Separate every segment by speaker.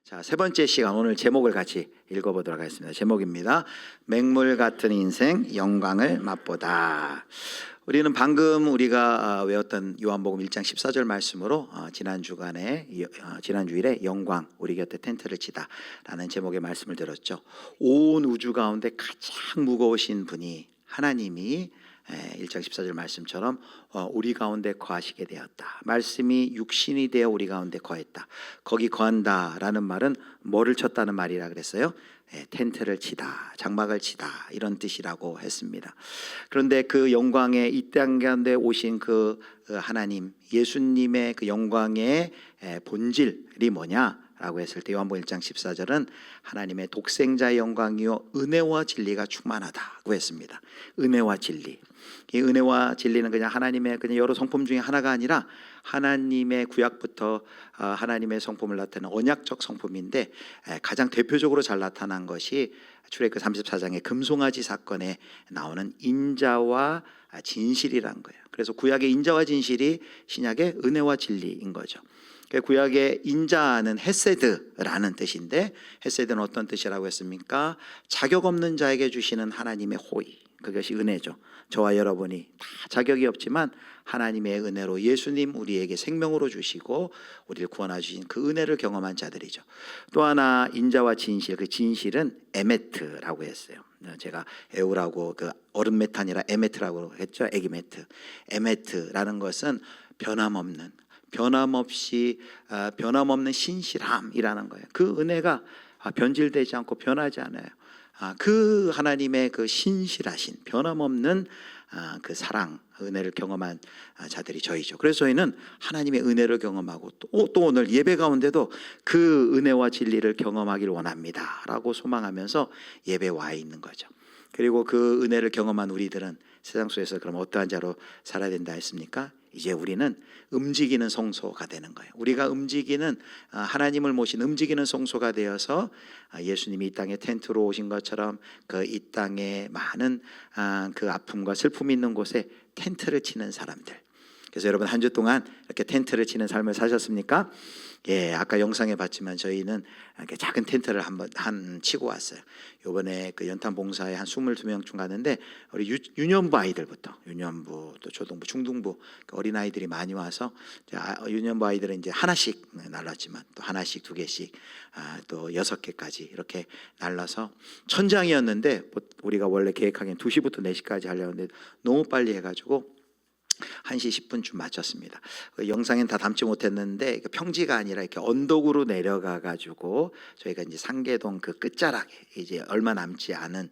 Speaker 1: 자, 세 번째 시간 오늘 제목을 같이 읽어보도록 하겠습니다. 제목입니다. 맹물 같은 인생 영광을 맛보다. 우리는 방금 우리가 외웠던 요한복음 1장 14절 말씀으로 지난 주일에 영광 우리 곁에 텐트를 치다라는 제목의 말씀을 들었죠. 온 우주 가운데 가장 무거우신 분이 하나님이 1장 14절 말씀처럼 우리 가운데 거하시게 되었다. 말씀이 육신이 되어 우리 가운데 거했다. 거기 거한다라는 말은 뭐를 쳤다는 말이라 그랬어요? 텐트를 치다, 장막을 치다 이런 뜻이라고 했습니다. 그런데 그 영광의 이 땅 가운데 오신 그 하나님 예수님의 그 영광의 본질이 뭐냐라고 했을 때 요한복음 1장 14절은 하나님의 독생자의 영광이요 은혜와 진리가 충만하다고 했습니다. 은혜와 진리. 이 은혜와 진리는 그냥 하나님의 그냥 여러 성품 중에 하나가 아니라 하나님의 구약부터 하나님의 성품을 나타내는 언약적 성품인데 가장 대표적으로 잘 나타난 것이 출애굽기 34장의 금송아지 사건에 나오는 인자와 진실이란 거예요. 그래서 구약의 인자와 진실이 신약의 은혜와 진리인 거죠. 구약의 인자는 헤세드라는 뜻인데 헤세드는 어떤 뜻이라고 했습니까? 자격 없는 자에게 주시는 하나님의 호의, 그것이 은혜죠. 저와 여러분이 다 자격이 없지만 하나님의 은혜로 예수님 우리에게 생명으로 주시고 우리를 구원하 주신 그 은혜를 경험한 자들이죠. 또 하나 인자와 진실, 그 진실은 에메트라고 했어요. 제가 에우라고 그 얼음 메트 아니라 에메트라고 했죠. 에기메트. 에메트라는 것은 변함없는 신실함이라는 거예요. 그 은혜가 변질되지 않고 변하지 않아요. 그 하나님의 그 신실하신 변함없는 그 사랑, 은혜를 경험한 자들이 저희죠. 그래서 저희는 하나님의 은혜를 경험하고 또 오늘 예배 가운데도 그 은혜와 진리를 경험하길 원합니다 라고 소망하면서 예배에 와 있는 거죠. 그리고 그 은혜를 경험한 우리들은 세상 속에서 그럼 어떠한 자로 살아야 된다 했습니까? 이제 우리는 움직이는 성소가 되는 거예요. 우리가 움직이는 하나님을 모신 움직이는 성소가 되어서 예수님이 이 땅에 텐트로 오신 것처럼 그 이 땅에 많은 그 아픔과 슬픔이 있는 곳에 텐트를 치는 사람들. 그래서 여러분 한 주 동안 이렇게 텐트를 치는 삶을 사셨습니까? 예, 아까 영상에 봤지만 저희는 이렇게 작은 텐트를 한번 치고 왔어요. 이번에 그 연탄 봉사에 한 22명쯤 갔는데 우리 유년부 아이들부터 유년부 또 초등부, 중등부 어린아이들이 많이 와서 유년부 아이들은 이제 하나씩 날랐지만 또 하나씩 두 개씩 또 6개까지 이렇게 날라서 천장이었는데 우리가 원래 계획하기엔 2시부터 4시까지 하려고 했는데 너무 빨리 해가지고 1시 10분쯤 마쳤습니다. 영상엔 다 담지 못했는데 평지가 아니라 이렇게 언덕으로 내려가 가지고 저희가 이제 상계동 그 끝자락에 이제 얼마 남지 않은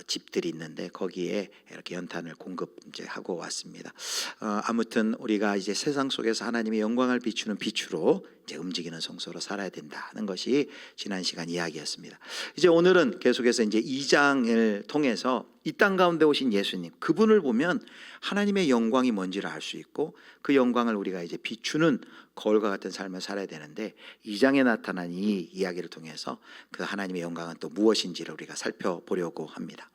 Speaker 1: 집들이 있는데 거기에 이렇게 연탄을 공급 이제 하고 왔습니다. 아무튼 우리가 이제 세상 속에서 하나님의 영광을 비추는 빛으로 이제 움직이는 성소로 살아야 된다는 것이 지난 시간 이야기였습니다. 이제 오늘은 계속해서 이제 2장을 통해서 이 땅 가운데 오신 예수님, 그분을 보면 하나님의 영광이 뭔지를 알 수 있고 그 영광을 우리가 이제 비추는 거울과 같은 삶을 살아야 되는데 2장에 나타난 이 이야기를 통해서 그 하나님의 영광은 또 무엇인지를 우리가 살펴보려고 합니다.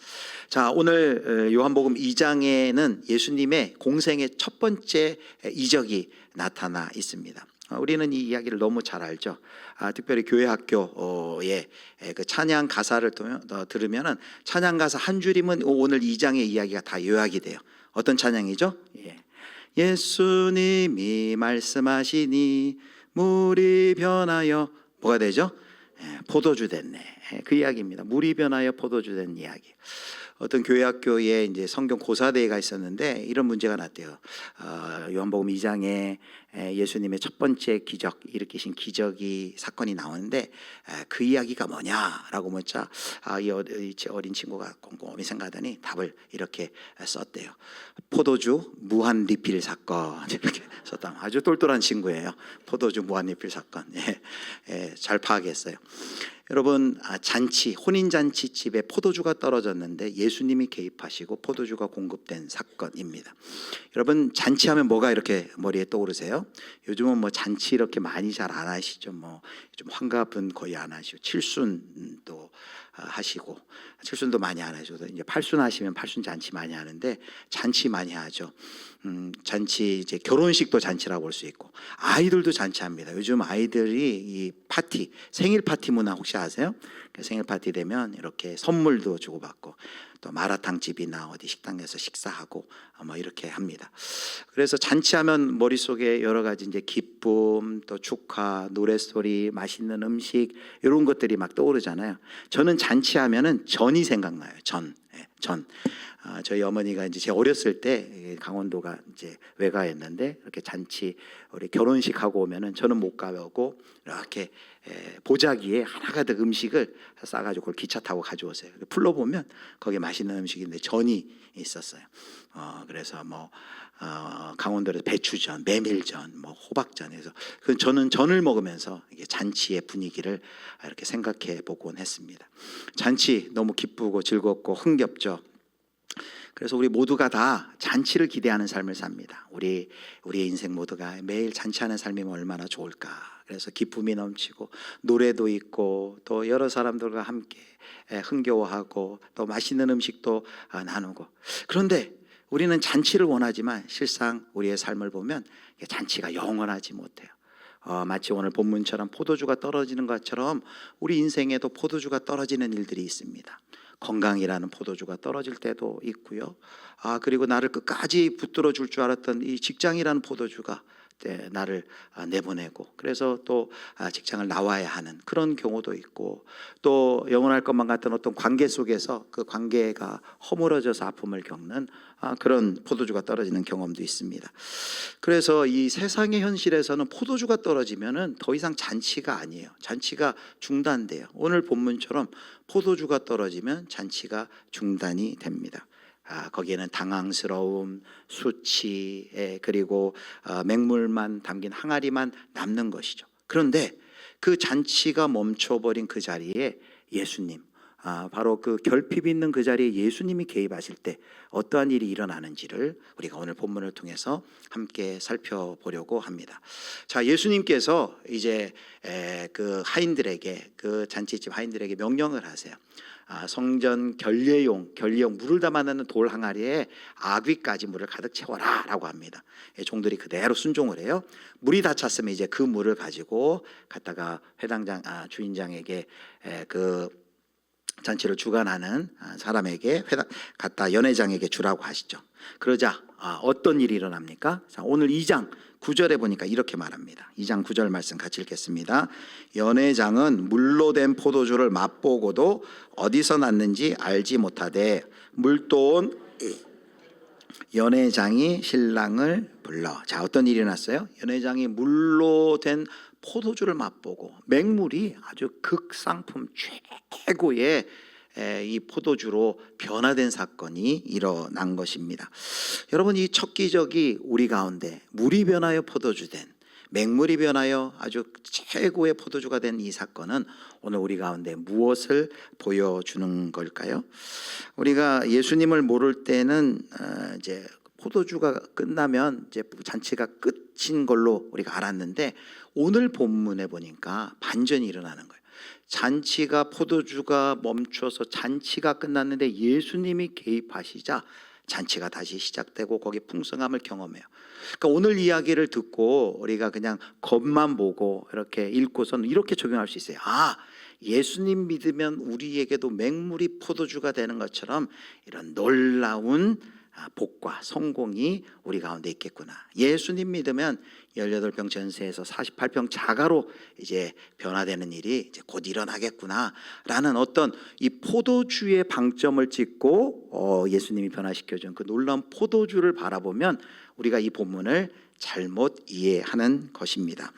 Speaker 1: 자, 오늘 요한복음 2장에는 예수님의 공생의 첫 번째 이적이 나타나 있습니다. 우리는 이 이야기를 너무 잘 알죠. 특별히 교회 학교의 그 찬양 가사를 들으면은 찬양 가사 한 줄이면 오늘 2장의 이야기가 다 요약이 돼요. 어떤 찬양이죠? 예수님이 말씀하시니 물이 변하여 뭐가 되죠? 포도주 됐네. 그 이야기입니다. 물이 변하여 포도주 된 이야기. 어떤 교회 학교에 이제 성경 고사대회가 있었는데 이런 문제가 났대요. 요한복음 2장에 예수님의 첫 번째 기적, 일으키신 기적이 사건이 나오는데 그 이야기가 뭐냐라고 묻자 이 어린 친구가 곰곰이 생각하더니 답을 이렇게 썼대요. 포도주 무한 리필 사건 이렇게 썼다. 아주 똘똘한 친구예요. 포도주 무한 리필 사건. 잘 파악했어요. 여러분, 잔치, 혼인잔치 집에 포도주가 떨어졌는데 예수님이 개입하시고 포도주가 공급된 사건입니다. 여러분, 잔치하면 뭐가 이렇게 머리에 떠오르세요? 요즘은 뭐 잔치 이렇게 많이 잘 안 하시죠. 뭐 좀 환갑은 거의 안 하시고 칠순도 하시고, 칠순도 많이 안 하셔도 이제 팔순 하시면 팔순 잔치 많이 하는데 잔치 많이 하죠. 잔치, 이제 결혼식도 잔치라고 볼 수 있고 아이들도 잔치합니다. 요즘 아이들이 이 파티, 생일 파티 문화 혹시 아세요? 생일 파티 되면 이렇게 선물도 주고받고 또 마라탕 집이나 어디 식당에서 식사하고 뭐 이렇게 합니다. 그래서 잔치하면 머릿속에 여러 가지 이제 기쁨, 또 축하, 노랫소리, 맛있는 음식 이런 것들이 막 떠오르잖아요. 저는 잔치하면은 전이 생각나요. 전. 저희 어머니가 이제 제 어렸을 때 강원도가 이제 외가였는데 이렇게 잔치 우리 결혼식 하고 오면은 저는 못 가고 이렇게 보자기에 하나가득 음식을 싸가지고 그걸 기차 타고 가져오세요. 풀러 보면 거기에 맛있는 음식인데 전이 있었어요. 그래서 뭐 강원도에서 배추전, 메밀전, 뭐 호박전에서 저는 전을 먹으면서 이게 잔치의 분위기를 이렇게 생각해 보곤 했습니다. 잔치 너무 기쁘고 즐겁고 흥겹죠. 그래서 우리 모두가 다 잔치를 기대하는 삶을 삽니다. 우리의 인생 모두가 매일 잔치하는 삶이면 얼마나 좋을까. 그래서 기쁨이 넘치고 노래도 있고 또 여러 사람들과 함께 흥겨워하고 또 맛있는 음식도 나누고. 그런데 우리는 잔치를 원하지만 실상 우리의 삶을 보면 잔치가 영원하지 못해요. 마치 오늘 본문처럼 포도주가 떨어지는 것처럼 우리 인생에도 포도주가 떨어지는 일들이 있습니다. 건강이라는 포도주가 떨어질 때도 있고요. 그리고 나를 끝까지 붙들어 줄 줄 알았던 이 직장이라는 포도주가 나를 내보내고, 그래서 또 직장을 나와야 하는 그런 경우도 있고, 또 영원할 것만 같은 어떤 관계 속에서 그 관계가 허물어져서 아픔을 겪는 그런 포도주가 떨어지는 경험도 있습니다. 그래서 이 세상의 현실에서는 포도주가 떨어지면은 더 이상 잔치가 아니에요. 잔치가 중단돼요. 오늘 본문처럼 포도주가 떨어지면 잔치가 중단이 됩니다. 거기에는 당황스러움, 수치, 그리고 맹물만 담긴 항아리만 남는 것이죠. 그런데 그 잔치가 멈춰버린 그 자리에 예수님, 바로 그 결핍 있는 그 자리에 예수님이 개입하실 때 어떠한 일이 일어나는지를 우리가 오늘 본문을 통해서 함께 살펴보려고 합니다. 자, 예수님께서 이제 그 하인들에게, 그 잔치집 하인들에게 명령을 하세요. 성전 결례용 물을 담아놓는 돌 항아리에 아귀까지 물을 가득 채워라 라고 합니다. 종들이 그대로 순종을 해요. 물이 다 찼으면 이제 그 물을 가지고 갖다가 회당장 주인장에게 그 잔치를 주관하는 사람에게 갖다 연회장에게 주라고 하시죠. 그러자 어떤 일이 일어납니까? 자, 오늘 2장 9절에 보니까 이렇게 말합니다. 2장 9절 말씀 같이 읽겠습니다. 연회장은 물로 된 포도주를 맛보고도 어디서 났는지 알지 못하되 물도온 연회장이 신랑을 불러. 자, 어떤 일이 났어요? 연회장이 물로 된 포도주를 맛보고, 맹물이 아주 극상품 최고의 이 포도주로 변화된 사건이 일어난 것입니다. 여러분, 이 첫 기적이 우리 가운데 물이 변하여 포도주 된, 맹물이 변하여 아주 최고의 포도주가 된 이 사건은 오늘 우리 가운데 무엇을 보여주는 걸까요? 우리가 예수님을 모를 때는 이제 포도주가 끝나면 이제 잔치가 끝인 걸로 우리가 알았는데, 오늘 본문에 보니까 반전이 일어나는 거예요. 잔치가, 포도주가 멈춰서 잔치가 끝났는데 예수님이 개입하시자 잔치가 다시 시작되고 거기 풍성함을 경험해요. 그러니까 오늘 이야기를 듣고 우리가 그냥 겉만 보고 이렇게 읽고서는 이렇게 적용할 수 있어요. 예수님 믿으면 우리에게도 맹물이 포도주가 되는 것처럼 이런 놀라운 복과 성공이 우리 가운데 있겠구나. 예수님 믿으면 18병 전세에서 48병 자가로 이제 변화되는 일이 이제 곧 일어나겠구나 라는 어떤 이 포도주의 방점을 찍고 예수님이 변화시켜준 그 놀라운 포도주를 바라보면 우리가 이 본문을 잘못 이해하는 것입니다.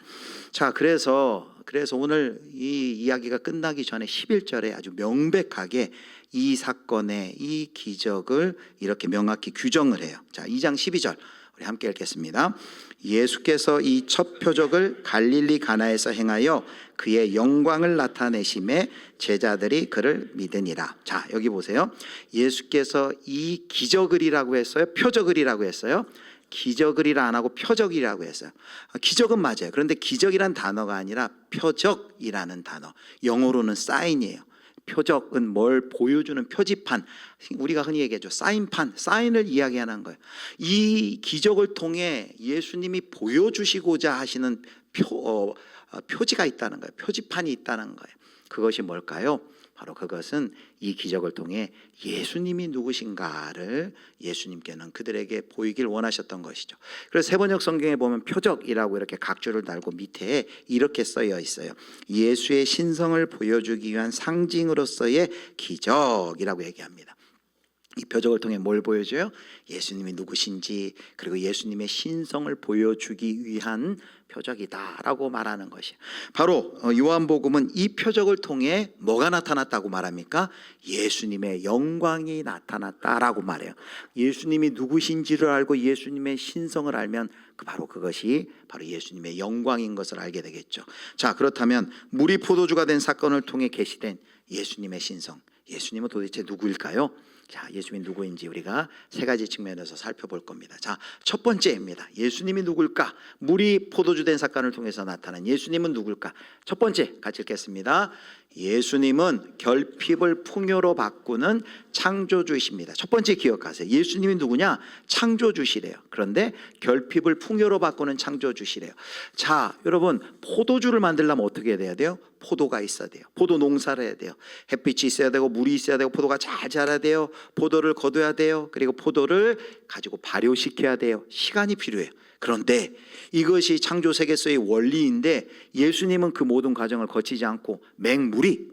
Speaker 1: 자, 그래서 오늘 이 이야기가 끝나기 전에 11절에 아주 명백하게 이 사건의 이 기적을 이렇게 명확히 규정을 해요. 자, 2장 12절 우리 함께 읽겠습니다. 예수께서 이 첫 표적을 갈릴리 가나에서 행하여 그의 영광을 나타내심에 제자들이 그를 믿으니라. 자, 여기 보세요. 예수께서 이 기적을이라고 했어요? 표적을이라고 했어요? 기적을이라 안 하고 표적이라고 했어요. 기적은 맞아요. 그런데 기적이란 단어가 아니라 표적이라는 단어, 영어로는 사인이에요. 표적은 뭘 보여주는 표지판, 우리가 흔히 얘기하죠. 사인판, 사인을 이야기하는 거예요. 이 기적을 통해 예수님이 보여주시고자 하시는 표지가 있다는 거예요. 표지판이 있다는 거예요. 그것이 뭘까요? 바로 그것은 이 기적을 통해 예수님이 누구신가를 예수님께는 그들에게 보이길 원하셨던 것이죠. 그래서 세번역 성경에 보면 표적이라고 이렇게 각주를 달고 밑에 이렇게 쓰여 있어요. 예수의 신성을 보여주기 위한 상징으로서의 기적이라고 얘기합니다. 이 표적을 통해 뭘 보여줘요? 예수님이 누구신지, 그리고 예수님의 신성을 보여주기 위한 표적이다라고 말하는 것이 바로 요한복음은 이 표적을 통해 뭐가 나타났다고 말합니까? 예수님의 영광이 나타났다라고 말해요. 예수님이 누구신지를 알고 예수님의 신성을 알면 바로 그것이 바로 예수님의 영광인 것을 알게 되겠죠. 자, 그렇다면 물이 포도주가 된 사건을 통해 계시된 예수님의 신성, 예수님은 도대체 누구일까요? 자, 예수님이 누구인지 우리가 세 가지 측면에서 살펴볼 겁니다. 자, 첫 번째입니다. 예수님이 누굴까? 물이 포도주 된 사건을 통해서 나타난 예수님은 누굴까? 첫 번째 같이 읽겠습니다. 예수님은 결핍을 풍요로 바꾸는 창조주이십니다. 첫 번째 기억하세요. 예수님이 누구냐? 창조주시래요. 그런데 결핍을 풍요로 바꾸는 창조주시래요. 자, 여러분, 포도주를 만들려면 어떻게 해야 돼요? 포도가 있어야 돼요. 포도 농사를 해야 돼요. 햇빛이 있어야 되고 물이 있어야 되고 포도가 잘 자라야 돼요. 포도를 거둬야 돼요. 그리고 포도를 가지고 발효시켜야 돼요. 시간이 필요해요. 그런데 이것이 창조 세계에서의 원리인데 예수님은 그 모든 과정을 거치지 않고 맹물이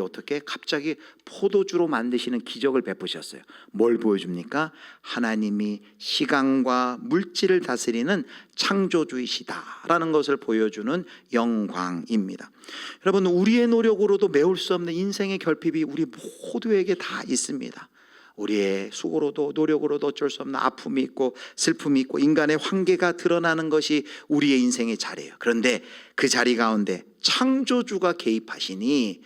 Speaker 1: 어떻게 갑자기 포도주로 만드시는 기적을 베푸셨어요. 뭘 보여줍니까? 하나님이 시간과 물질을 다스리는 창조주이시다라는 것을 보여주는 영광입니다. 여러분, 우리의 노력으로도 메울 수 없는 인생의 결핍이 우리 모두에게 다 있습니다. 우리의 수고로도 노력으로도 어쩔 수 없는 아픔이 있고 슬픔이 있고 인간의 한계가 드러나는 것이 우리의 인생의 자리예요. 그런데 그 자리 가운데 창조주가 개입하시니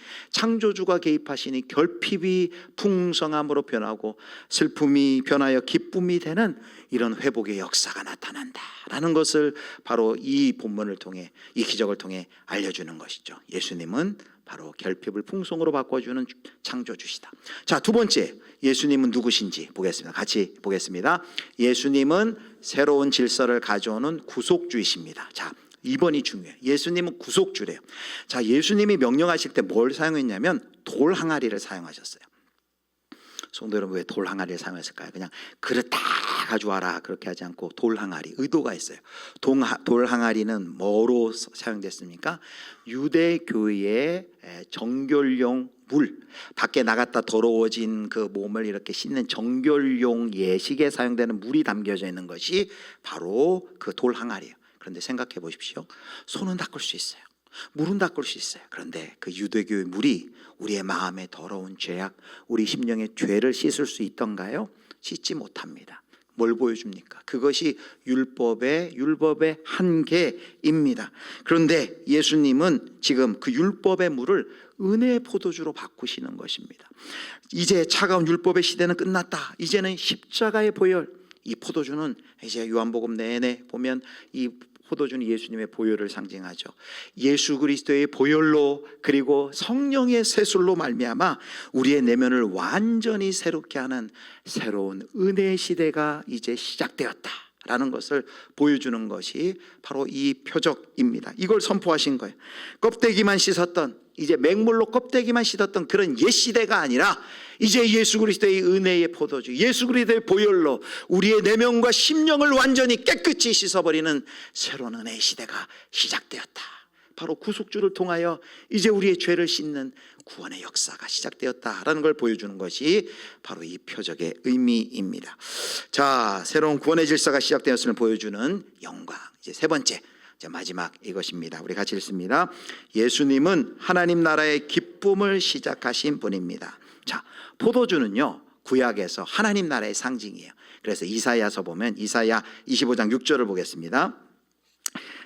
Speaker 1: 결핍이 풍성함으로 변하고 슬픔이 변하여 기쁨이 되는 이런 회복의 역사가 나타난다라는 것을 바로 이 본문을 통해, 이 기적을 통해 알려주는 것이죠. 예수님은 바로 결핍을 풍성으로 바꿔주는 창조주시다. 자, 두 번째, 예수님은 누구신지 보겠습니다. 같이 보겠습니다. 예수님은 새로운 질서를 가져오는 구속주이십니다. 자, 2번이 중요해요. 예수님은 구속주래요. 자, 예수님이 명령하실 때 뭘 사용했냐면 돌 항아리를 사용하셨어요. 성도 여러분, 왜 돌 항아리를 사용했을까요? 그냥 그릇 다 가져와라 그렇게 하지 않고 돌 항아리, 의도가 있어요. 돌 항아리는 뭐로 사용됐습니까? 유대교의 정결용 물, 밖에 나갔다 더러워진 그 몸을 이렇게 씻는 정결용 예식에 사용되는 물이 담겨져 있는 것이 바로 그 돌 항아리예요. 그런데 생각해 보십시오. 손은 닦을 수 있어요. 물은 닦을 수 있어요. 그런데 그 유대교의 물이 우리의 마음의 더러운 죄악, 우리 심령의 죄를 씻을 수 있던가요? 씻지 못합니다. 뭘 보여줍니까? 그것이 율법의 한계입니다. 그런데 예수님은 지금 그 율법의 물을 은혜의 포도주로 바꾸시는 것입니다. 이제 차가운 율법의 시대는 끝났다. 이제는 십자가의 보혈, 이 포도주는 이제 요한복음 내내 보면 이 포도주는 예수님의 보혈을 상징하죠. 예수 그리스도의 보혈로 그리고 성령의 세술로 말미암아 우리의 내면을 완전히 새롭게 하는 새로운 은혜의 시대가 이제 시작되었다라는 것을 보여주는 것이 바로 이 표적입니다. 이걸 선포하신 거예요. 껍데기만 씻었던, 이제 맹물로 껍데기만 씻었던 그런 옛 시대가 아니라 이제 예수 그리스도의 은혜의 포도주, 예수 그리스도의 보혈로 우리의 내면과 심령을 완전히 깨끗이 씻어버리는 새로운 은혜의 시대가 시작되었다. 바로 구속주를 통하여 이제 우리의 죄를 씻는 구원의 역사가 시작되었다라는 걸 보여주는 것이 바로 이 표적의 의미입니다. 자, 새로운 구원의 질서가 시작되었음을 보여주는 영광. 이제 세 번째, 이제 마지막 이것입니다. 우리 같이 읽습니다. 예수님은 하나님 나라의 기쁨을 시작하신 분입니다. 자, 포도주는요 구약에서 하나님 나라의 상징이에요. 그래서 이사야서 보면 이사야 25장 6절을 보겠습니다.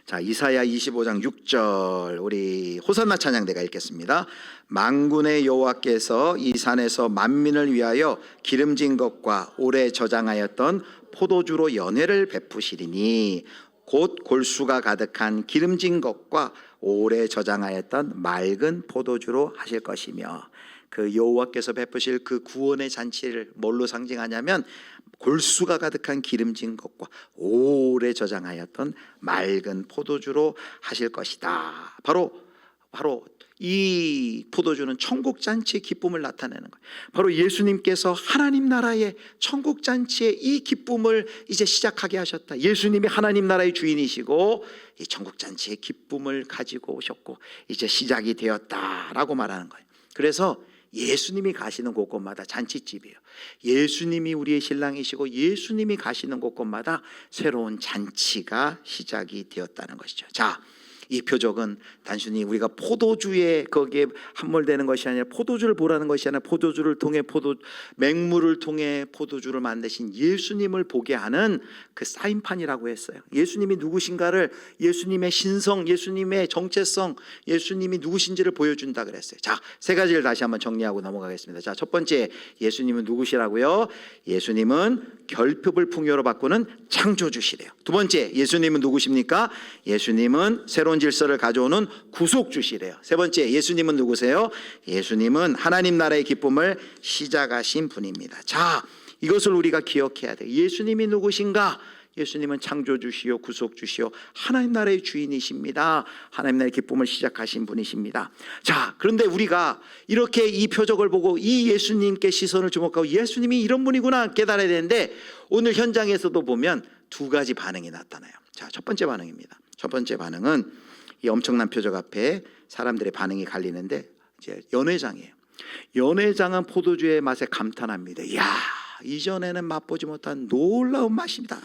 Speaker 1: 자, 이사야 25장 6절 우리 호산나 찬양대가 읽겠습니다. 만군의 여호와께서 이 산에서 만민을 위하여 기름진 것과 오래 저장하였던 포도주로 연회를 베푸시리니 곧 골수가 가득한 기름진 것과 오래 저장하였던 맑은 포도주로 하실 것이며, 그 여호와께서 베푸실 그 구원의 잔치를 뭘로 상징하냐면 골수가 가득한 기름진 것과 오래 저장하였던 맑은 포도주로 하실 것이다. 바로 이 포도주는 천국 잔치의 기쁨을 나타내는 거예요. 바로 예수님께서 하나님 나라의 천국 잔치의 이 기쁨을 이제 시작하게 하셨다. 예수님이 하나님 나라의 주인이시고 이 천국 잔치의 기쁨을 가지고 오셨고 이제 시작이 되었다라고 말하는 거예요. 그래서 예수님이 가시는 곳곳마다 잔치집이에요. 예수님이 우리의 신랑이시고 예수님이 가시는 곳곳마다 새로운 잔치가 시작이 되었다는 것이죠. 자, 이 표적은 단순히 우리가 포도주에 거기에 함몰되는 것이 아니라 포도주를 보라는 것이 아니라 포도주를 통해 맹물을 통해 포도주를 만드신 예수님을 보게 하는 그 사인판이라고 했어요. 예수님이 누구신가를, 예수님의 신성, 예수님의 정체성, 예수님이 누구신지를 보여준다 그랬어요. 자, 세 가지를 다시 한번 정리하고 넘어가겠습니다. 자, 첫 번째, 예수님은 누구시라고요? 예수님은 결핍을 풍요로 바꾸는 창조주시래요. 두 번째, 예수님은 누구십니까? 예수님은 새로운 질서를 가져오는 구속주시래요. 세 번째, 예수님은 누구세요? 예수님은 하나님 나라의 기쁨을 시작하신 분입니다. 자, 이것을 우리가 기억해야 돼요. 예수님이 누구신가? 예수님은 창조주시요 구속주시요 하나님 나라의 주인이십니다. 하나님 나라의 기쁨을 시작하신 분이십니다. 자, 그런데 우리가 이렇게 이 표적을 보고 이 예수님께 시선을 주목하고 예수님이 이런 분이구나 깨달아야 되는데, 오늘 현장에서도 보면 두 가지 반응이 나타나요. 자, 첫 번째 반응입니다. 첫 번째 반응은 이 엄청난 표적 앞에 사람들의 반응이 갈리는데, 이제 연회장이에요. 연회장은 포도주의 맛에 감탄합니다. 이야, 이전에는 맛보지 못한 놀라운 맛입니다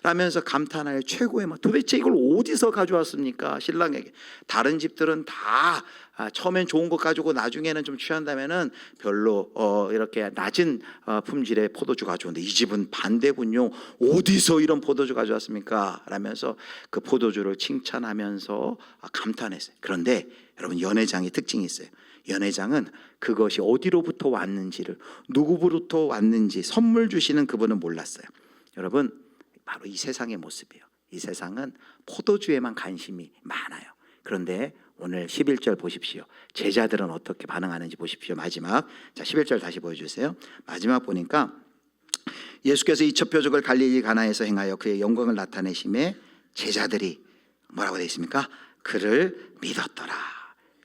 Speaker 1: 라면서 감탄할 최고의 맛. 도대체 이걸 어디서 가져왔습니까? 신랑에게. 다른 집들은 다 처음엔 좋은 것 가지고 나중에는 좀 취한다면은 별로 이렇게 낮은 품질의 포도주 가져오는데 이 집은 반대군요. 어디서 이런 포도주 가져왔습니까? 라면서 그 포도주를 칭찬하면서 감탄했어요. 그런데 여러분, 연회장의 특징이 있어요. 연회장은 그것이 어디로부터 왔는지를, 누구로부터 왔는지 선물 주시는 그분은 몰랐어요. 여러분, 바로 이 세상의 모습이에요. 이 세상은 포도주에만 관심이 많아요. 그런데 오늘 11절 보십시오. 제자들은 어떻게 반응하는지 보십시오. 마지막, 자 11절 다시 보여주세요. 마지막 보니까 예수께서 이 첫 표적을 갈릴리 가나에서 행하여 그의 영광을 나타내심에 제자들이 뭐라고 되어 있습니까? 그를 믿었더라.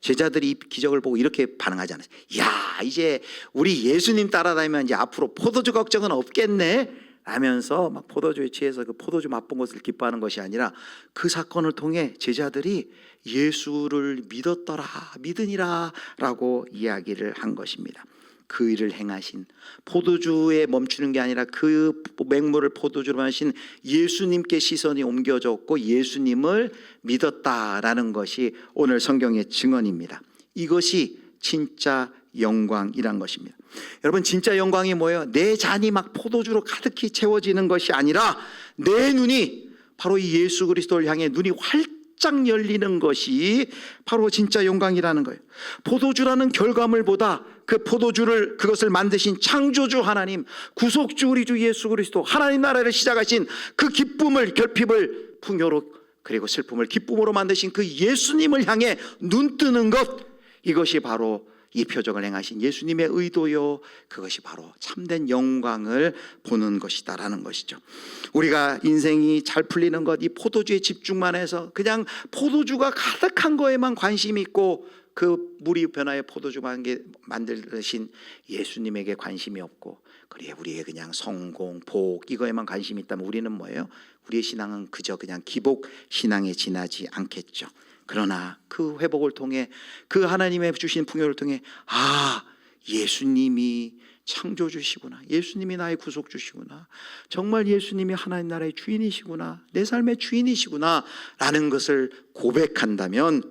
Speaker 1: 제자들이 이 기적을 보고 이렇게 반응하지 않았어요. 야, 이제 우리 예수님 따라다니면 이제 앞으로 포도주 걱정은 없겠네 라면서 막 포도주에 취해서 그 포도주 맛본 것을 기뻐하는 것이 아니라, 그 사건을 통해 제자들이 예수를 믿었더라, 믿으니라 라고 이야기를 한 것입니다. 그 일을 행하신, 포도주에 멈추는 게 아니라 그 맹물을 포도주로 하신 예수님께 시선이 옮겨졌고 예수님을 믿었다라는 것이 오늘 성경의 증언입니다. 이것이 진짜 영광이란 것입니다. 여러분, 진짜 영광이 뭐예요? 내 잔이 막 포도주로 가득히 채워지는 것이 아니라 내 눈이 바로 이 예수 그리스도를 향해 눈이 활짝 열리는 것이 바로 진짜 영광이라는 거예요. 포도주라는 결과물보다 그 포도주를, 그것을 만드신 창조주 하나님, 구속주 우리 주 예수 그리스도, 하나님 나라를 시작하신 그 기쁨을, 결핍을 풍요로, 그리고 슬픔을 기쁨으로 만드신 그 예수님을 향해 눈 뜨는 것, 이것이 바로 이 표적을 행하신 예수님의 의도요, 그것이 바로 참된 영광을 보는 것이다라는 것이죠. 우리가 인생이 잘 풀리는 것, 이 포도주에 집중만 해서 그냥 포도주가 가득한 거에만 관심이 있고, 그 물이 변화의 포도주만 만드신 예수님에게 관심이 없고, 그래 우리의 그냥 성공, 복 이거에만 관심이 있다면 우리는 뭐예요? 우리의 신앙은 그저 그냥 기복 신앙에 지나지 않겠죠. 그러나 그 회복을 통해, 그 하나님의 주신 풍요를 통해, 아, 예수님이 창조주시구나, 예수님이 나의 구속주시구나, 정말 예수님이 하나님 나라의 주인이시구나, 내 삶의 주인이시구나 라는 것을 고백한다면,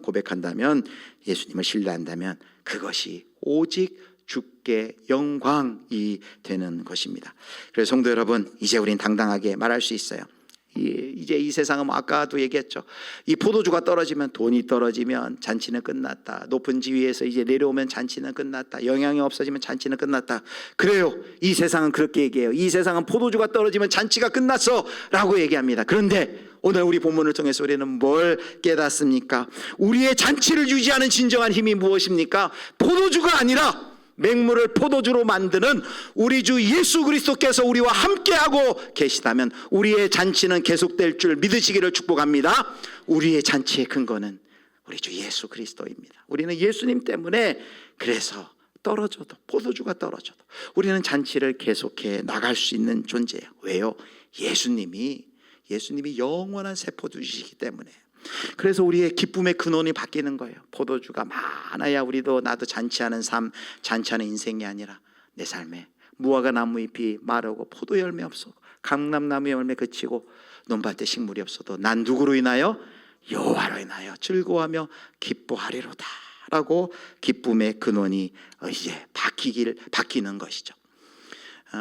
Speaker 1: 예수님을 신뢰한다면 그것이 오직 주께 영광이 되는 것입니다. 그래서 성도 여러분, 이제 우린 당당하게 말할 수 있어요. 이제 이 세상은 아까도 얘기했죠. 이 포도주가 떨어지면, 돈이 떨어지면 잔치는 끝났다. 높은 지위에서 이제 내려오면 잔치는 끝났다. 영향이 없어지면 잔치는 끝났다. 그래요. 이 세상은 그렇게 얘기해요. 이 세상은 포도주가 떨어지면 잔치가 끝났어 라고 얘기합니다. 그런데 오늘 우리 본문을 통해서 우리는 뭘 깨닫습니까? 우리의 잔치를 유지하는 진정한 힘이 무엇입니까? 포도주가 아니라 맹물을 포도주로 만드는 우리 주 예수 그리스도께서 우리와 함께하고 계시다면 우리의 잔치는 계속될 줄 믿으시기를 축복합니다. 우리의 잔치의 근거는 우리 주 예수 그리스도입니다. 우리는 예수님 때문에, 그래서 떨어져도, 포도주가 떨어져도 우리는 잔치를 계속해 나갈 수 있는 존재예요. 왜요? 예수님이 영원한 새 포도주시기 때문에. 그래서 우리의 기쁨의 근원이 바뀌는 거예요. 포도주가 많아야 나도 잔치하는 삶, 잔치하는 인생이 아니라 내 삶에 무화과 나무 잎이 마르고 포도 열매 없어, 감람나무 열매 그치고 논밭에 식물이 없어도 난 누구로 인하여? 여호와로 인하여 즐거워하며 기뻐하리로다 라고 기쁨의 근원이 이제 바뀌는 것이죠.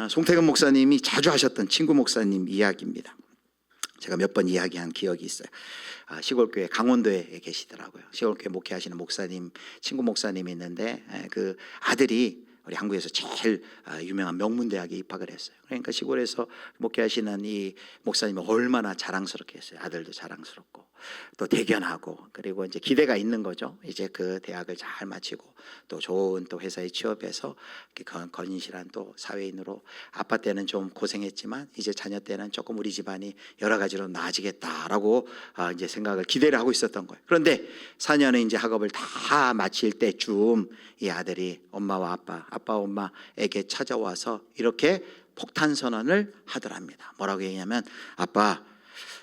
Speaker 1: 송태근 목사님이 자주 하셨던 친구 목사님 이야기입니다. 제가 몇 번 이야기한 기억이 있어요. 시골교회 강원도에 계시더라고요. 시골교회 목회하시는 목사님, 친구 목사님이 있는데 그 아들이 우리 한국에서 제일 유명한 명문대학에 입학을 했어요. 그러니까 시골에서 목회하시는 이 목사님이 얼마나 자랑스럽게 했어요. 아들도 자랑스럽고 또 대견하고, 그리고 이제 기대가 있는 거죠. 이제 그 대학을 잘 마치고 또 좋은 또 회사에 취업해서 건실한 또 사회인으로, 아빠 때는 좀 고생했지만 이제 자녀 때는 조금 우리 집안이 여러 가지로 나아지겠다라고 이제 기대를 하고 있었던 거예요. 그런데 4년의 이제 학업을 다 마칠 때쯤 이 아들이 엄마와 아빠 엄마에게 찾아와서 이렇게 폭탄 선언을 하더랍니다. 뭐라고 얘기하냐면, 아빠,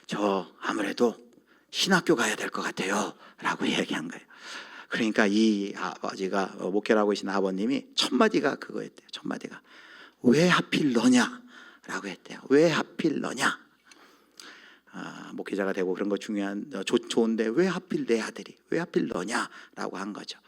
Speaker 1: 저 아무래도 신학교 가야 될 것 같아요 라고 얘기한 거예요. 그러니까 이 아버지가, 목회를 하고 계신 아버님이 첫 마디가 그거였대요. 첫 마디가 왜 하필 너냐 라고 했대요. 왜 하필 너냐. 목회자가 되고 그런 거 좋은데 왜 하필 내 아들이, 왜 하필 너냐 라고 한 거죠.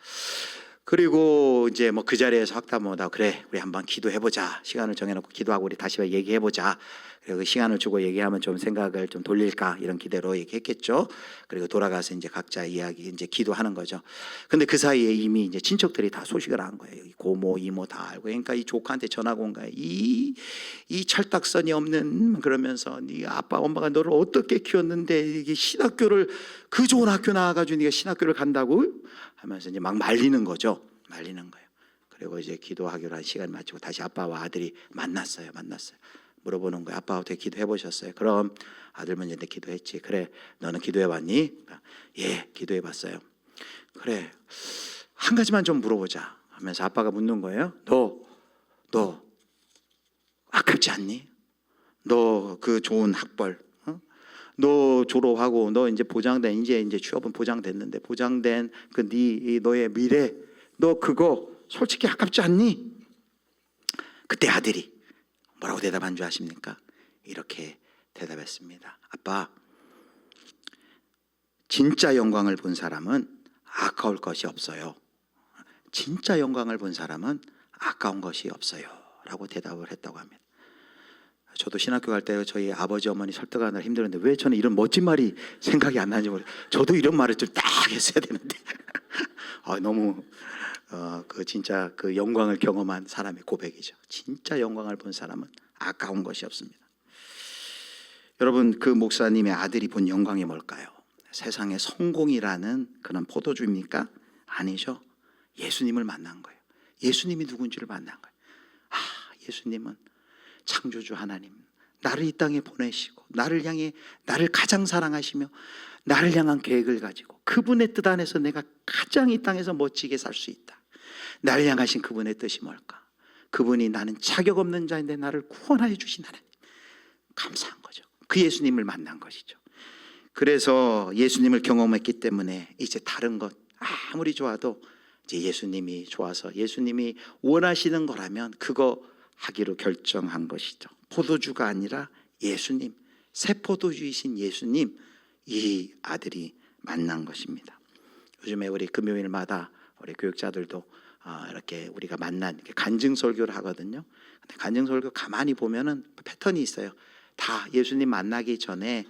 Speaker 1: 그리고 이제 뭐 그 자리에서 학담하다, 그래 우리 한번 기도해보자, 시간을 정해놓고 기도하고 우리 다시 얘기해보자. 그리고 시간을 주고 얘기하면 좀 생각을 좀 돌릴까, 이런 기대로 얘기했겠죠. 그리고 돌아가서 이제 각자 이야기 이제 기도하는 거죠. 근데 그 사이에 이미 이제 친척들이 다 소식을 한 거예요. 고모 이모 다 알고. 그러니까 이 조카한테 전화가 온 거예요. 이 철딱선이 없는, 그러면서 네 아빠 엄마가 너를 어떻게 키웠는데 이게 신학교를, 그 좋은 학교 나와가지고 네가 신학교를 간다고 하면서 이제 막 말리는 거죠. 말리는 거예요. 그리고 이제 기도하기로 한 시간 마치고 다시 아빠와 아들이 만났어요. 물어보는 거예요. 아빠 어떻게 기도해 보셨어요? 그럼 아들 먼저 기도했지. 그래, 너는 기도해 봤니? 예, 기도해 봤어요. 그래, 한 가지만 좀 물어보자 하면서 아빠가 묻는 거예요. 너 아깝지 않니? 너 그 좋은 학벌, 너 졸업하고 너 이제 보장된, 이제 취업은 보장됐는데 보장된 그 너의 미래, 너 그거 솔직히 아깝지 않니? 그때 아들이 뭐라고 대답한 줄 아십니까? 이렇게 대답했습니다. 아빠, 진짜 영광을 본 사람은 아까울 것이 없어요. 진짜 영광을 본 사람은 아까운 것이 없어요 라고 대답을 했다고 합니다. 저도 신학교 갈 때 저희 아버지 어머니 설득하느라 힘들었는데 왜 저는 이런 멋진 말이 생각이 안 나는지 모르겠어요. 저도 이런 말을 좀 딱 했어야 되는데 너무 진짜 그 영광을 경험한 사람의 고백이죠. 진짜 영광을 본 사람은 아까운 것이 없습니다. 여러분, 그 목사님의 아들이 본 영광이 뭘까요? 세상의 성공이라는 그런 포도주입니까? 아니죠. 예수님을 만난 거예요. 예수님이 누군지를 만난 거예요. 예수님은 창조주 하나님, 나를 이 땅에 보내시고 나를 가장 사랑하시며 나를 향한 계획을 가지고 그분의 뜻 안에서 내가 가장 이 땅에서 멋지게 살 수 있다. 나를 향하신 그분의 뜻이 뭘까? 그분이 나는 자격 없는 자인데 나를 구원하여 주신 하나님, 감사한 거죠. 그 예수님을 만난 것이죠. 그래서 예수님을 경험했기 때문에 이제 다른 것 아무리 좋아도 이제 예수님이 좋아서 예수님이 원하시는 거라면 그거 하기로 결정한 것이죠. 포도주가 아니라 예수님, 새 포도주이신 예수님, 이 아들이 만난 것입니다. 요즘에 우리 금요일마다 우리 교육자들도 이렇게 우리가 만난 간증 설교를 하거든요. 근데 간증 설교 가만히 보면은 패턴이 있어요. 다 예수님 만나기 전에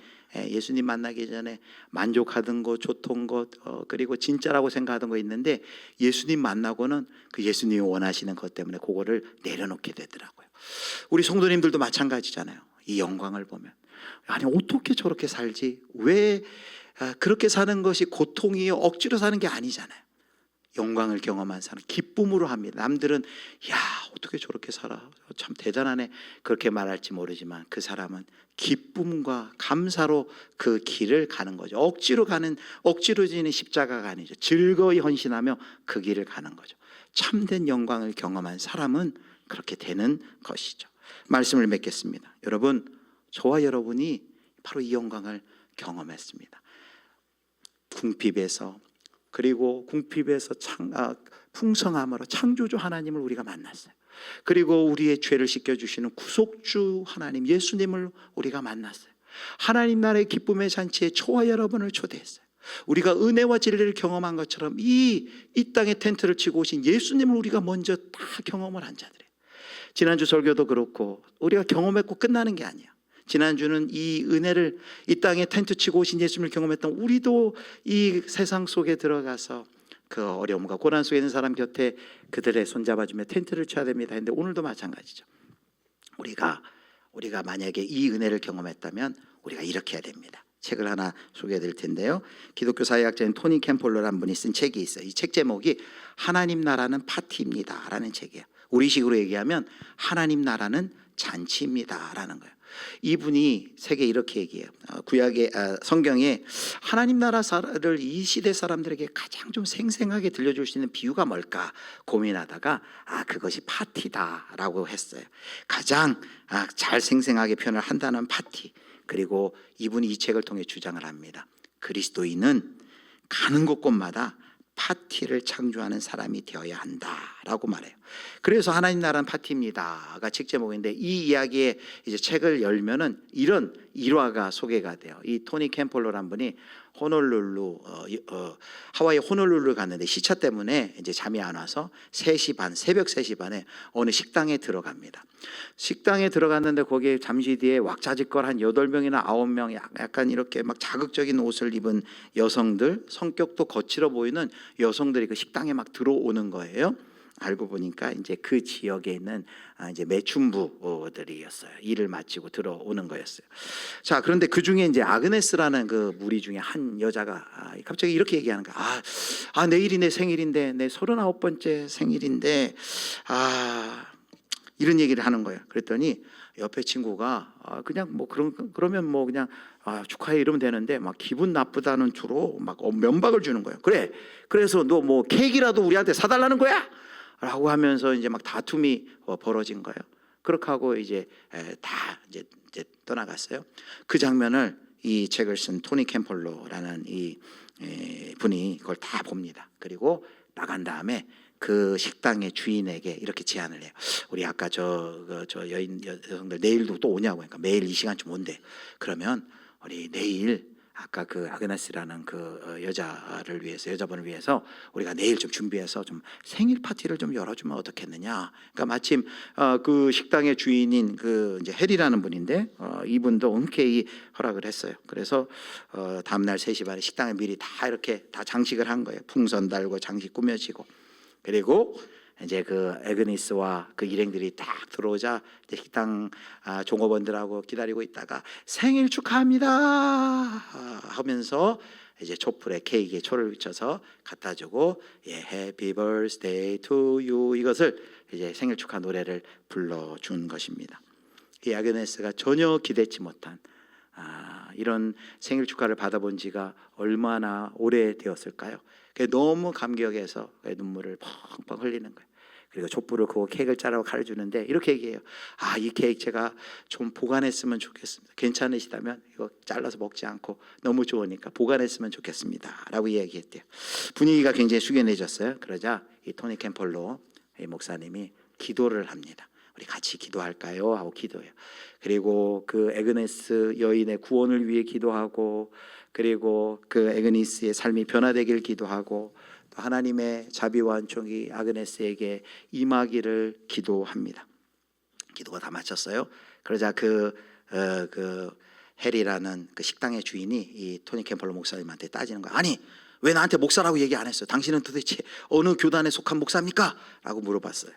Speaker 1: 만족하던 것, 좋던 것, 그리고 진짜라고 생각하던 거 있는데 예수님 만나고는 그 예수님이 원하시는 것 때문에 그거를 내려놓게 되더라고요. 우리 성도님들도 마찬가지잖아요. 이 영광을 보면 아니 어떻게 저렇게 살지? 왜 그렇게 사는 것이 고통이요 억지로 사는 게 아니잖아요. 영광을 경험한 사람 기쁨으로 합니다. 남들은 야 어떻게 저렇게 살아 참 대단하네 그렇게 말할지 모르지만 그 사람은 기쁨과 감사로 그 길을 가는 거죠. 억지로 지는 십자가가 아니죠. 즐거이 헌신하며 그 길을 가는 거죠. 참된 영광을 경험한 사람은 그렇게 되는 것이죠. 말씀을 맺겠습니다. 여러분, 저와 여러분이 바로 이 영광을 경험했습니다. 궁핍에서, 그리고 궁핍에서 풍성함으로 창조주 하나님을 우리가 만났어요. 그리고 우리의 죄를 씻겨주시는 구속주 하나님 예수님을 우리가 만났어요. 하나님 나라의 기쁨의 잔치에 저와 여러분을 초대했어요. 우리가 은혜와 진리를 경험한 것처럼 이 땅에 텐트를 치고 오신 예수님을 우리가 먼저 다 경험을 한 자들이에요. 지난주 설교도 그렇고 우리가 경험했고 끝나는 게 아니에요. 지난주는 이 은혜를 이 땅에 텐트 치고 오신 예수님을 경험했던 우리도 이 세상 속에 들어가서 그 어려움과 고난 속에 있는 사람 곁에 그들의 손잡아주며 텐트를 쳐야 됩니다. 근데 오늘도 마찬가지죠. 우리가 만약에 이 은혜를 경험했다면 우리가 이렇게 해야 됩니다. 책을 하나 소개해 드릴 텐데요. 기독교 사회학자인 토니 캠폴러라는 분이 쓴 책이 있어요. 이 책 제목이 하나님 나라는 파티입니다 라는 책이에요. 우리식으로 얘기하면 하나님 나라는 잔치입니다 라는 거예요. 이분이 세계 이렇게 얘기해요. 구약의 성경에 하나님 나라를 이 시대 사람들에게 가장 좀 생생하게 들려줄 수 있는 비유가 뭘까 고민하다가 그것이 파티다라고 했어요. 가장 잘 생생하게 표현을 한다는 파티. 그리고 이분이 이 책을 통해 주장을 합니다. 그리스도인은 가는 곳곳마다 파티를 창조하는 사람이 되어야 한다라고 말해요. 그래서 하나님 나라는 파티입니다가 책 제목인데 이 이야기에 이제 책을 열면은 이런 일화가 소개가 돼요. 이 토니 캠폴러라는 분이 호놀룰루 하와이 호놀룰루 갔는데 시차 때문에 이제 잠이 안 와서 3시 반 새벽 3시 반에 어느 식당에 들어갑니다. 식당에 들어갔는데 거기에 잠시 뒤에 왁자지껄 한 8명이나 9명 약간 이렇게 막 자극적인 옷을 입은 여성들, 성격도 거칠어 보이는 여성들이 그 식당에 막 들어오는 거예요. 알고 보니까 이제 그 지역에 있는 이제 매춘부들이었어요. 일을 마치고 들어오는 거였어요. 자, 그런데 그 중에 이제 아그네스라는 그 무리 중에 한 여자가 갑자기 이렇게 얘기하는 거야. 내일이 내 생일인데, 내 39번째 생일인데, 이런 얘기를 하는 거예요. 그랬더니 옆에 친구가 그냥 뭐 그러면 뭐 그냥 축하해 이러면 되는데 막 기분 나쁘다는 주로 막 면박을 주는 거예요. 그래서 너 뭐 케이크라도 우리한테 사달라는 거야? 라고 하면서 이제 막 다툼이 벌어진 거예요. 그렇게 하고 이제 다 이제 떠나갔어요. 그 장면을 이 책을 쓴 토니 캠폴러라는 이 분이 그걸 다 봅니다. 그리고 나간 다음에 그 식당의 주인에게 이렇게 제안을 해요. 우리 아까 저 여성들 내일도 또 오냐고 하니까 매일 이 시간쯤 온대. 그러면 우리 내일 아까 그 아그네스라는 그 여자분을 위해서 우리가 내일 좀 준비해서 좀 생일 파티를 좀 열어주면 어떻겠느냐. 그러니까 마침 그 식당의 주인인 그 이제 해리라는 분인데 이분도 흔쾌히 허락을 했어요. 그래서 다음날 3시 반에 식당에 미리 다 이렇게 다 장식을 한 거예요. 풍선 달고 장식 꾸며지고. 그리고 이제 그 애그니스와 그 일행들이 딱 들어오자 이제 식당 종업원들하고 기다리고 있다가 생일 축하합니다 하면서 이제 촛불에 케이크에 초를 비춰서 갖다 주고 Happy birthday to you 이것을 이제 생일 축하 노래를 불러준 것입니다. 이 아그네스가 전혀 기대치 못한 이런 생일 축하를 받아본 지가 얼마나 오래되었을까요? 너무 감격해서 눈물을 펑펑 흘리는 거예요. 그리고 촛불을 그 케이크를 자르고 가르주는데 이렇게 얘기해요. 이 케이크 제가 좀 보관했으면 좋겠습니다. 괜찮으시다면 이거 잘라서 먹지 않고 너무 좋으니까 보관했으면 좋겠습니다 라고 이야기했대요. 분위기가 굉장히 숙연해졌어요. 그러자 이 토니 캠폴러 이 목사님이 기도를 합니다. 우리 같이 기도할까요? 하고 기도해요. 그리고 그 애그네스 여인의 구원을 위해 기도하고 그리고 그 애그니스의 삶이 변화되길 기도하고 또 하나님의 자비와 은총이 아그네스에게 임하기를 기도합니다. 기도가 다 마쳤어요. 그러자 그 해리라는 그 식당의 주인이 이 토니 캠펄러 목사님한테 따지는 거야. 아니, 왜 나한테 목사라고 얘기 안 했어요? 당신은 도대체 어느 교단에 속한 목사입니까? 라고 물어봤어요.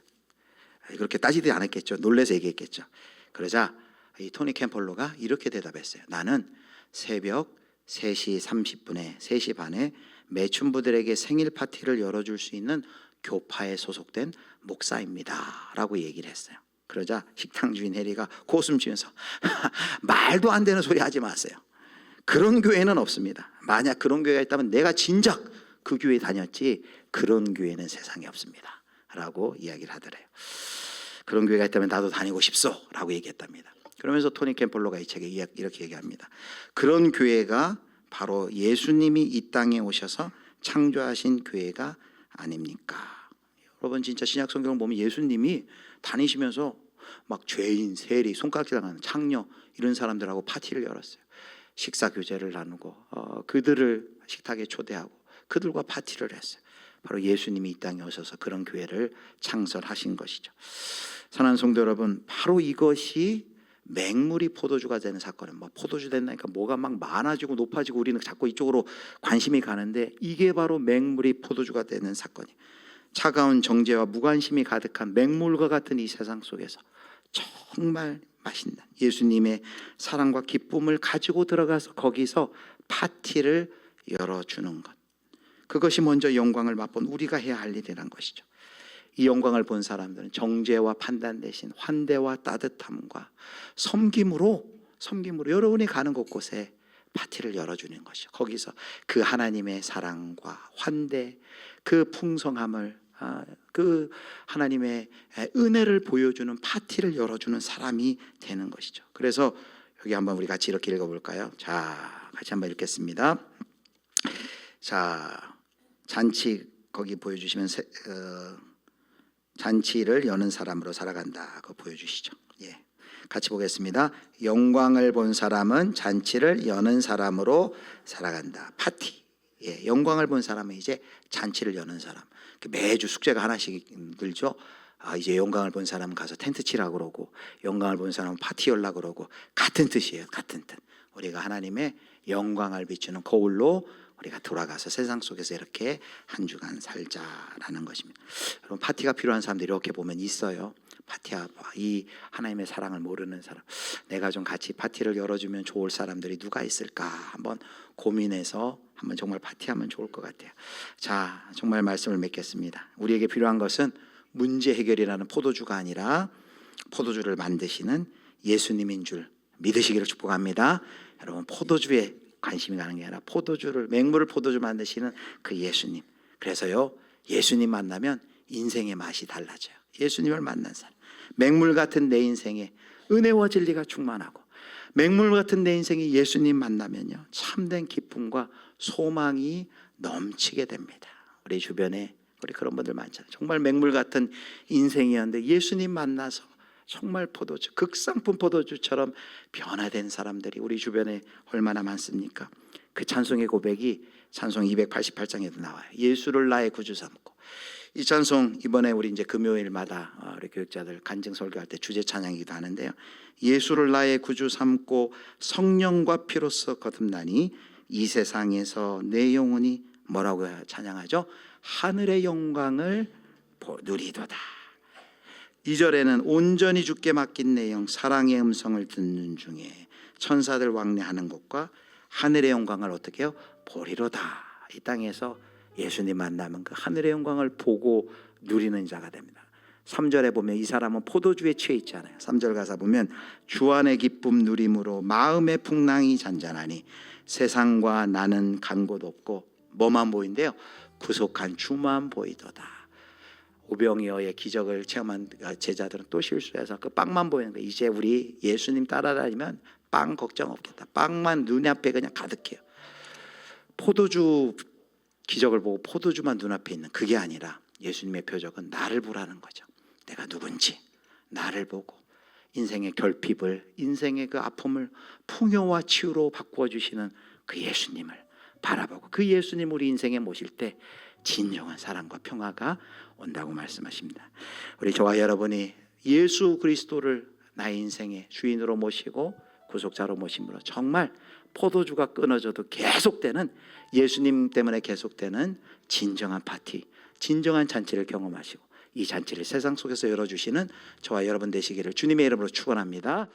Speaker 1: 그렇게 따지지 않았겠죠. 놀라서 얘기했겠죠. 그러자 이 토니 캠펄러가 이렇게 대답했어요. 나는 새벽 3시 30분에 3시 반에 매춘부들에게 생일 파티를 열어줄 수 있는 교파에 소속된 목사입니다 라고 얘기를 했어요. 그러자 식당 주인 해리가 고웃음 치면서 말도 안 되는 소리 하지 마세요. 그런 교회는 없습니다. 만약 그런 교회가 있다면 내가 진작 그 교회 다녔지, 그런 교회는 세상에 없습니다 라고 이야기를 하더래요. 그런 교회가 있다면 나도 다니고 싶소 라고 얘기했답니다. 그러면서 토니 캠펄러가 이 책에 이렇게 얘기합니다. 그런 교회가 바로 예수님이 이 땅에 오셔서 창조하신 교회가 아닙니까? 여러분, 진짜 신약 성경을 보면 예수님이 다니시면서 막 죄인, 세리, 손가락질당하는 창녀 이런 사람들하고 파티를 열었어요. 식사 교제를 나누고 그들을 식탁에 초대하고 그들과 파티를 했어요. 바로 예수님이 이 땅에 오셔서 그런 교회를 창설하신 것이죠. 사랑하는 성도 여러분, 바로 이것이 맹물이 포도주가 되는 사건은, 뭐 포도주 된다니까 뭐가 막 많아지고 높아지고 우리는 자꾸 이쪽으로 관심이 가는데, 이게 바로 맹물이 포도주가 되는 사건이에요. 차가운 정죄와 무관심이 가득한 맹물과 같은 이 세상 속에서 정말 맛있는 예수님의 사랑과 기쁨을 가지고 들어가서 거기서 파티를 열어주는 것, 그것이 먼저 영광을 맛본 우리가 해야 할 일이란 것이죠. 이 영광을 본 사람들은 정죄와 판단 대신 환대와 따뜻함과 섬김으로 여러분이 가는 곳곳에 파티를 열어주는 것이죠. 거기서 그 하나님의 사랑과 환대, 그 풍성함을, 그 하나님의 은혜를 보여주는 파티를 열어주는 사람이 되는 것이죠. 그래서 여기 한번 우리 같이 이렇게 읽어볼까요? 자, 같이 한번 읽겠습니다. 자, 잔치 거기 보여주시면 잔치를 여는 사람으로 살아간다. 그거 보여주시죠. 예, 같이 보겠습니다. 영광을 본 사람은 잔치를 여는 사람으로 살아간다. 파티. 예, 영광을 본 사람은 이제 잔치를 여는 사람. 매주 숙제가 하나씩 들죠. 이제 영광을 본 사람은 가서 텐트 치라고 그러고, 영광을 본 사람은 파티 열라고 그러고, 같은 뜻이에요. 같은 뜻. 우리가 하나님의 영광을 비추는 거울로 우리가 돌아가서 세상 속에서 이렇게 한 주간 살자라는 것입니다. 여러분, 파티가 필요한 사람들이 이렇게 보면 있어요. 파티야, 이 하나님의 사랑을 모르는 사람, 내가 좀 같이 파티를 열어주면 좋을 사람들이 누가 있을까 한번 고민해서 한번 정말 파티하면 좋을 것 같아요. 자, 정말 말씀을 맺겠습니다. 우리에게 필요한 것은 문제 해결이라는 포도주가 아니라 포도주를 만드시는 예수님인 줄 믿으시기를 축복합니다. 여러분, 포도주에 관심이 가는 게 아니라 포도주를, 맹물을 포도주 만드시는 그 예수님. 그래서요, 예수님 만나면 인생의 맛이 달라져요. 예수님을 만난 사람, 맹물 같은 내 인생에 은혜와 진리가 충만하고, 맹물 같은 내 인생이 예수님 만나면요, 참된 기쁨과 소망이 넘치게 됩니다. 우리 주변에 우리 그런 분들 많잖아요. 정말 맹물 같은 인생이었는데 예수님 만나서 정말 포도주, 극상품 포도주처럼 변화된 사람들이 우리 주변에 얼마나 많습니까? 그 찬송의 고백이 찬송 288장에도 나와요. 예수를 나의 구주 삼고. 이 찬송 이번에 우리 이제 금요일마다 우리 교육자들 간증 설교할 때 주제 찬양이기도 하는데요. 예수를 나의 구주 삼고 성령과 피로써 거듭나니 이 세상에서 내 영혼이 뭐라고 찬양하죠? 하늘의 영광을 누리도다. 2절에는 온전히 주께 맡긴 내 영 사랑의 음성을 듣는 중에 천사들 왕래하는 것과 하늘의 영광을 어떻게 해요? 보리로다. 이 땅에서 예수님 만나면 그 하늘의 영광을 보고 누리는 자가 됩니다. 3절에 보면 이 사람은 포도주에 취해 있잖아요. 3절 가사 보면 주 안의 기쁨 누림으로 마음의 풍랑이 잔잔하니 세상과 나는 간 곳 없고 뭐만 보인대요? 구속한 주만 보이도다. 오병이어의 기적을 체험한 제자들은 또 실수해서 그 빵만 보이는 거예요. 이제 우리 예수님 따라다니면 빵 걱정 없겠다. 빵만 눈앞에 그냥 가득해요. 포도주 기적을 보고 포도주만 눈앞에 있는 그게 아니라 예수님의 표적은 나를 보라는 거죠. 내가 누군지 나를 보고 인생의 결핍을, 인생의 그 아픔을 풍요와 치유로 바꾸어 주시는 그 예수님을 바라보고 그 예수님 우리 인생에 모실 때 진정한 사랑과 평화가 온다고 말씀하십니다. 우리 저와 여러분이 예수 그리스도를 나의 인생의 주인으로 모시고 구속자로 모심으로 정말 포도주가 끊어져도 계속되는, 예수님 때문에 계속되는 진정한 파티, 진정한 잔치를 경험하시고 이 잔치를 세상 속에서 열어주시는 저와 여러분 되시기를 주님의 이름으로 축원합니다.